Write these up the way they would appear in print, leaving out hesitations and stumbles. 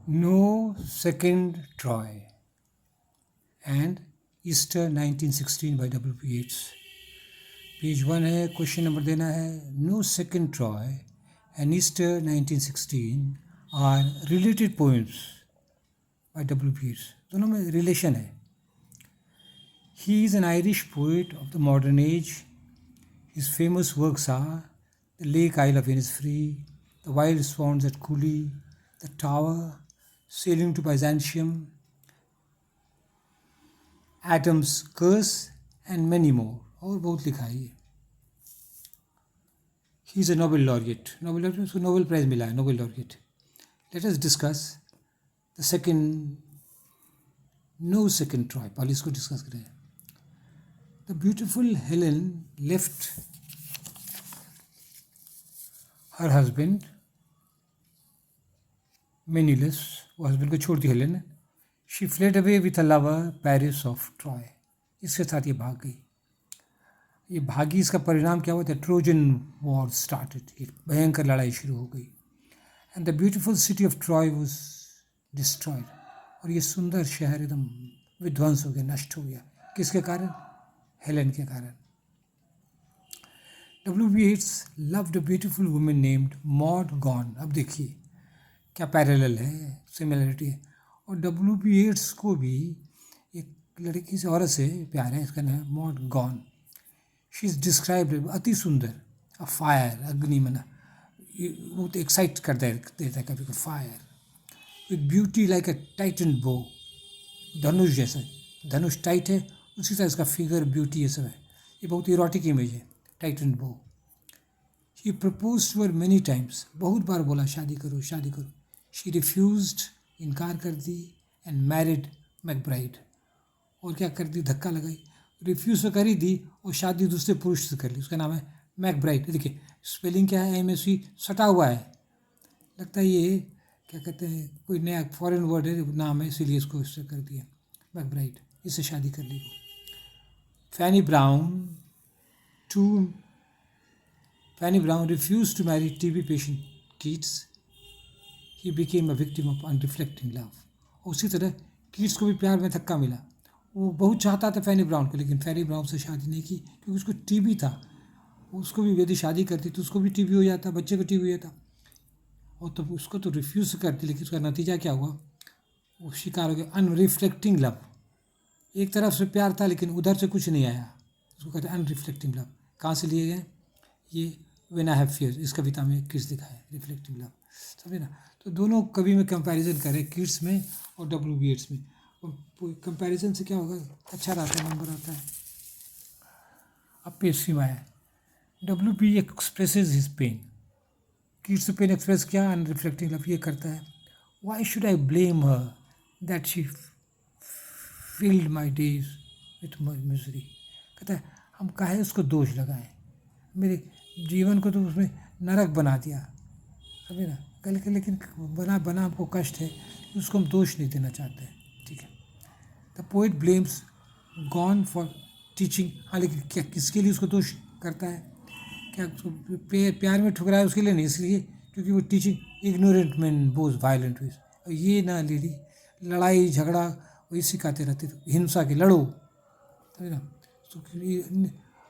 No Second Troy and Easter 1916 by W.P. Yeats. Page 1 है, question number देना है. No second Troy and Easter 1916 are related poems by W.P. Yeats. दोनों में relation है. He is an Irish poet of the modern age. His famous works are The Lake Isle of Innisfree, The Wild Swans at Cooley, The Tower, Sailing to Byzantium, Adam's Curse and many more. और बहुत लिखा है ये. He is a Nobel laureate. Nobel laureate उसको Nobel prize मिला है, Nobel laureate. Let us discuss the second, no second Troy. पहले इसको डिस्कस करें. The beautiful Helen left her husband Menelaus. वो हस्बैंड को छोड़ दी Helen. She fled away with her lover Paris of Troy. इसके साथ ये भाग गई. ये भागी, इसका परिणाम क्या हुआ था? Trojan war started. एक भयंकर लड़ाई शुरू हो गई. And the beautiful city of Troy was destroyed. और ये सुंदर शहर एकदम विध्वंस हो गया, नष्ट हो गया. किसके कारण? हेलेन के कारण. W.P. Yeats loved a beautiful woman named Maud Gonne. अब देखिए क्या पैरेलल है, सिमिलरिटी है. और W.P. Yeats को भी एक लड़की से, औरत से प्यार है. इसका नाम है mod gone. She is described अति सुंदर. अ फायर, अग्नि मना, वो तो एक्साइट कर देता है कभी को. Fire with beauty like a Titan बो. धनुष जैसा, धनुष टाइट है, उसी तरह इसका फिगर, ब्यूटी, ये सब है. ये बहुत इरोटिक इमेज है, टाइटन बो. He propose to her many times. बहुत बार बोला शादी करो, शादी करो. शी रिफ्यूज्ड, इनकार कर दी. And married McBride. और क्या कर दी? धक्का लगाई. रिफ्यूज़ तो कर ही दी और शादी दूसरे पुरुष से कर ली. उसका नाम है मैकब्राइड. देखिए स्पेलिंग क्या है, MSC सटा हुआ है. लगता है ये क्या कहते हैं, कोई नया फॉरेन वर्ड है, नाम है, इसीलिए इसको इससे कर दिया मैकब्राइड. इससे शादी कर ली. Fanny Brown refuse to marry TB patient Keats. He became a victim of unreflecting love. उसी तरह कीट्स को भी प्यार में धक्का मिला. वो बहुत चाहता था फैनी ब्राउन को, लेकिन फैनी ब्राउन से शादी नहीं की क्योंकि उसको TB था. उसको भी यदि शादी करती तो उसको भी TB हो जाता, बच्चे को TB हो जाता. और तो उसको तो रिफ्यूज़ करती, लेकिन उसका नतीजा क्या हुआ? वो शिकार हो गया अनरिफ्लेक्टिंग लव. एक तरफ से प्यार था लेकिन उधर से कुछ नहीं आया. उसको कहते हैं अनरिफ्लेक्टिंग लव. कहाँ से लिए गए ये? व्हेन आई हैव फियर, इस कविता में किड्स दिखा है रिफ्लेक्टिंग लव. समझे ना? तो दोनों कवि में कंपैरिजन करें, किड्स में और W.P. Yeats में. कंपैरिजन से क्या होगा? अच्छा रहता है, नंबर आता है. अब पेज सीमा है. W.P. Expresses his pain. Kids pain express किया, अनरिफ्लेक्टिंग लव ये करता है. Why should I blame her that she filled my days with misery. कहता है हम काहे उसको दोष लगाएं, मेरे जीवन को तो उसमें नरक बना दिया. समझे ना? लेकिन बना हमको कष्ट है, उसको हम दोष नहीं देना चाहते हैं. ठीक है. The poet blames gone for teaching. हाँ, लेकिन क्या किसके लिए उसको दोष करता है? क्या प्यार में ठुकराया उसके लिए नहीं, इसलिए क्योंकि वो टीचिंग इग्नोरेंट मैन बोज वायलेंट वेज. और ये ना लेडी लड़ाई झगड़ा वही सिखाते रहते थे, हिंसा के लड़ो. समझे ना? तो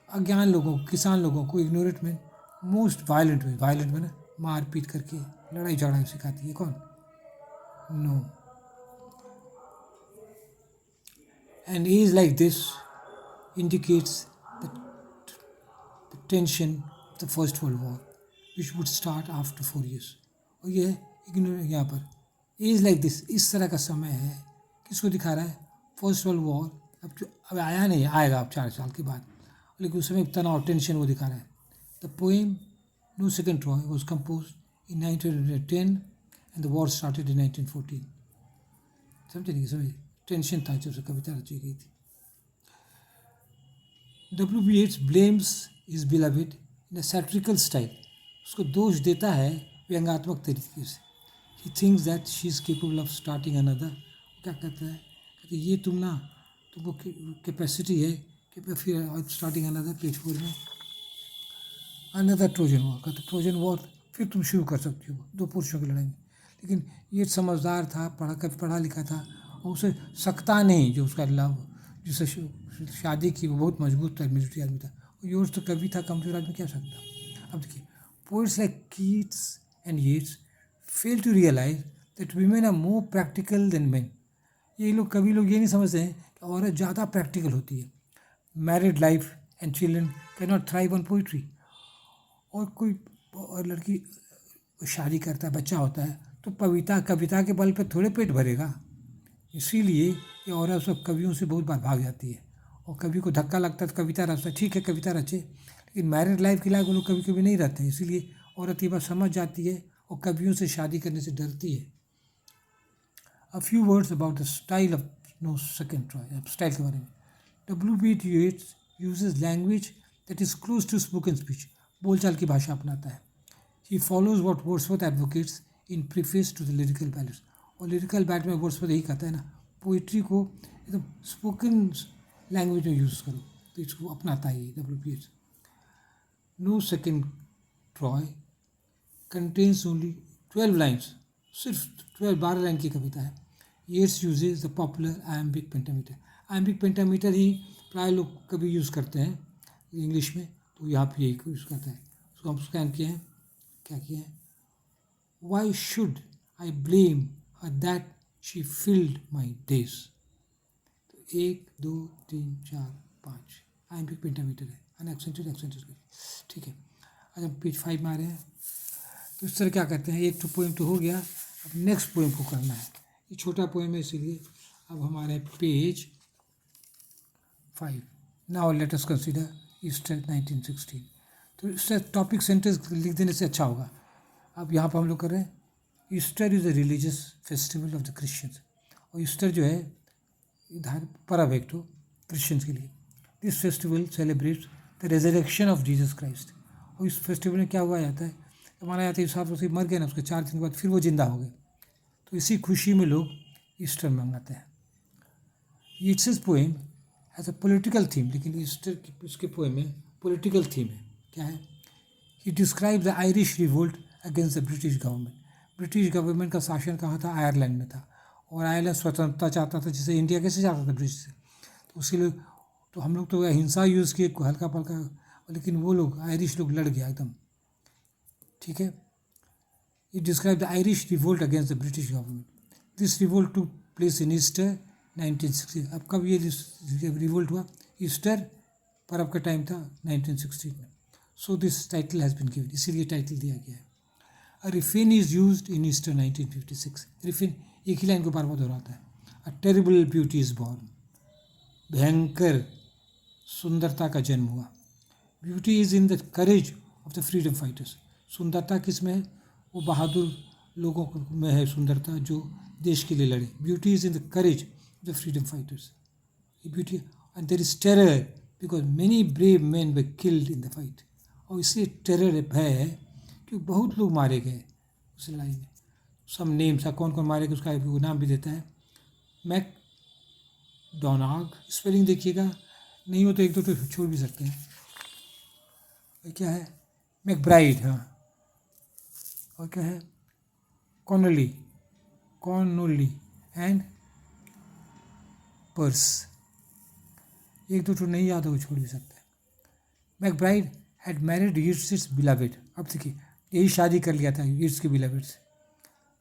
अज्ञान लोगों, किसान लोगों को ignorant man most violent ways. Violent में ना मार पीट करके लड़ाई झगड़ा सिखाती है. कौन? No. An age like this indicates the tension of the First World War, which would start after 4 years. और ये यहाँ पर एज लाइक दिस, इस तरह का समय है. किसको दिखा रहा है? First world war. अब आया नहीं, आएगा अब 4 साल के बाद, लेकिन उस समय तनाव, टेंशन वो दिखा रहा है. The poem no second Troy was compose in 1910 and the war started in 1914. समझे नहीं? समझे? टेंशन था जब से कविता रची गई थी. W.P. Yeats blames is beloved in a satirical style. उसको दोष देता है व्यंगात्मक तरीके से. He thinks that she is capable of starting another. क्या कहता है? कहते ये तुमको कैपेसिटी है कि फिर स्टार्टिंग अनदर. पेज 4 में अनदर ट्रोजन वॉर. कहते ट्रोजन वॉर फिर तुम शुरू कर सकती हो, 2 पुरुषों की लड़ाई में. लेकिन ये समझदार था, पढ़ा लिखा था, और उसे सकता नहीं जो उसका लव जिससे शादी की, वो बहुत मजबूत था, मिलिट्री आदमी था। योर्स तो कवि था, कमजोर आदमी क्या सकता। अब देखिए, poets like Keats and Yeats fail to realize that women are more practical than men. ये लोग, कवि लोग ये नहीं समझते हैं कि औरत ज़्यादा प्रैक्टिकल होती है। Married life and children can not thrive on poetry. और लड़की शादी करता है, बच्चा होता है, तो कविता के बल पे थोड़े पेट भरेगा। इसीलिए ये औरत सब कवियों से बहुत बार भाग जाती है, और कवि को धक्का लगता है तो कविता रचता है। ठीक है, कविता रचे, लेकिन मैरिड लाइफ के लायक वो लोग कभी कभी नहीं रहते हैं। इसीलिए औरत ये बात समझ जाती है और कवियों से शादी करने से डरती है। A few words about the style of No Second Troy, style के बारे में। W.B. Yeats uses language that is close to spoken speech, बोलचाल की भाषा अपनाता है। He follows what Wordsworth advocates in preface to the lyrical ballads, और lyrical bad में वर्ड्सवर्थ यही कहता है ना, पोइट्री को एकदम स्पोकन लैंग्वेज में यूज़ करो, तो इसको अपनाता है W.B. Yeats। No second Troy contains only 12 lines, सिर्फ 12 लाइन की कविता है। Yeats uses the popular iambic pentameter. Iambic pentameter ही प्राय लोग कभी यूज़ करते हैं इंग्लिश में, तो यहाँ पे यही यूज़ करता है। उसको हम स्कैन किए हैं, क्या किए हैं, Y should I blame her that she field my days. तो 1 2 3 4 5 आयम्बिक पेंटामीटर है, अनएक्सेंटेड एक्सेंटेड। ठीक है, आज हम पेज 5 में आ रहे हैं। तो इस तरह क्या कहते हैं, एक तो पोएम तो हो गया, अब नेक्स्ट पोएम को करना है। ये छोटा पोएम है, इसीलिए अब हमारे page 5। Now let us consider Easter 1916। तो इससे टॉपिक सेंटेंस लिख देने से अच्छा होगा। अब यहाँ पर हम लोग कर रहे हैं, Easter is a religious festival of the Christians. और ईस्टर जो है पर्व एक तो क्रिश्चियंस के लिए। This festival celebrates the resurrection of Jesus Christ. और इस फेस्टिवल में क्या हुआ जाता है, माना जाता है इस साल उसे मर गए ना, उसके 4 दिन के बाद फिर वो जिंदा हो गए, तो इसी खुशी में लोग ईस्टर मनाते हैं। Yeats poem has a political theme, लेकिन ईस्टर की उसके पोएम में पॉलिटिकल थीम है। क्या है, he describe the Irish revolt against the British government. British government का शासन कहाँ था, आयरलैंड में था, और आयरलैंड स्वतंत्रता चाहता था, जैसे इंडिया कैसे चाहता था ब्रिटिश से। तो उसके लिए तो हम लोग तो हिंसा यूज़ किए हल्का पल्का, लेकिन वो लोग आयरिश लोग लड़ गया एकदम। ठीक है, It described the Irish revolt against the British government. This revolt took place in Easter 1960। अब कब ये रिवोल्ट हुआ, ईस्टर पर्व का टाइम था 1916 में। So this title has been given, इसीलिए टाइटल दिया गया है। A refrain is used in Easter 1956। Refrain एक ही लाइन को बार बार दोहराता है। A terrible beauty is born, भयंकर सुंदरता का जन्म हुआ। Beauty is in the courage of the freedom fighters. सुंदरता किस में है, वो बहादुर लोगों में है सुंदरता, जो देश के लिए लड़े। Beauty is in the courage of the freedom fighters. Beauty and there is terror because many brave man were killed in the fight. और इसलिए टेरर है, भय है, कि बहुत लोग मारे गए उस लड़ाई में। सम नेम्स, कौन कौन मारे गए उसका वो नाम भी देता है। मैक डोनाग, स्पेलिंग देखिएगा, नहीं हो तो एक दो तो छोड़ भी सकते हैं। क्या है, मैकब्राइड, हाँ, और क्या है, कॉर्नोली एंड पर्स। एक दो तो नहीं याद हो, छोड़ भी सकते हैं। McBride had married Yeats beloved. अब देखिए, यही शादी कर लिया था यीट्स के बिलवेड से,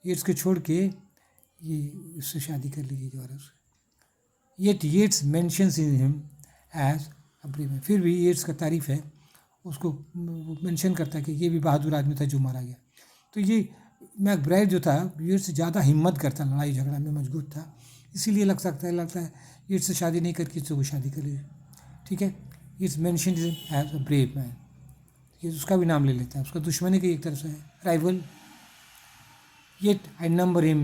यीट्स के छोड़ के ये इससे शादी कर ली गई दोबारा से। Yet Yeats mentions in him as a brave man. फिर भी येट्स का तारीफ है, उसको मेंशन करता है कि ये भी बहादुर आदमी था जो मारा गया। तो ये मैकब्राइड जो था येट्स से ज़्यादा हिम्मत करता, लड़ाई झगड़ा में मजबूत था, इसीलिए लगता है येट्स से शादी नहीं करके इससे वो शादी कर ली। ठीक है, it's mention as a brave man, ये उसका भी नाम ले लेता है, उसका दुश्मनी की एक तरफ से है, rival. Yet I number him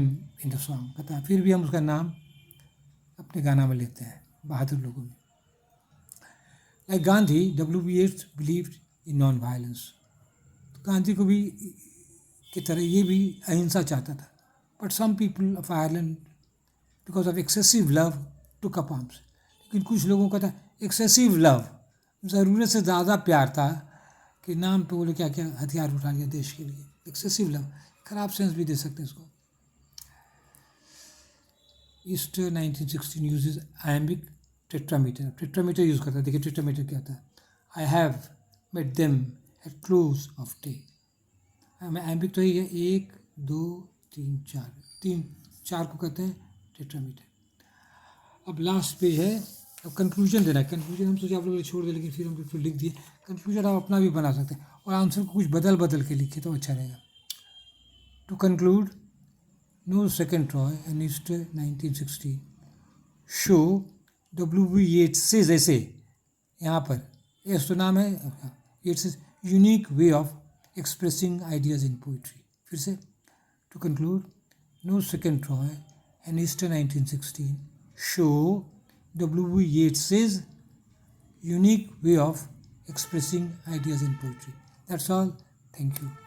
in the song, कहता है फिर भी हम उसका नाम अपने गाना में लेते हैं बहादुर लोगों में। Like Gandhi, W.B. Yeats believed in non violence. Gandhi को भी की तरह ये भी अहिंसा चाहता था। But some people of Ireland because of excessive love took up arms. लेकिन कुछ लोगों का था एक्सेसिव लव, ज़रूरत से ज़्यादा प्यार था, कि नाम पे बोले क्या क्या हथियार उठा लिया देश के लिए। एक्सेसिव लव, खराब सेंस भी दे सकते हैं इसको। Easter 1916 uses iambic tetrameter. Tetrameter use करता है. देखिए टेट्रामीटर क्या होता है. I have met them at close of day. iambic तो यही है, 1 2 3 4, 3 4 को कहते हैं टेट्रामीटर. अब लास्ट पेज है. अब कंक्लूजन देना है. कंक्लूजन हम सोचे आप लोग छोड़ दें, लेकिन फिर हम फिर लिख दिए. कंक्लूजन आप अपना भी बना सकते हैं और आंसर को कुछ बदल के लिखे तो अच्छा रहेगा. To conclude, no second Troy and Easter 1916 show W.B. Yeats ऐसे यहाँ पर एस तो नाम है, Yeats unique way of expressing ideas in poetry. फिर से to conclude, no second Troy and Easter 1916 show W.B. Yeats' unique way of expressing ideas in poetry. That's all. Thank you.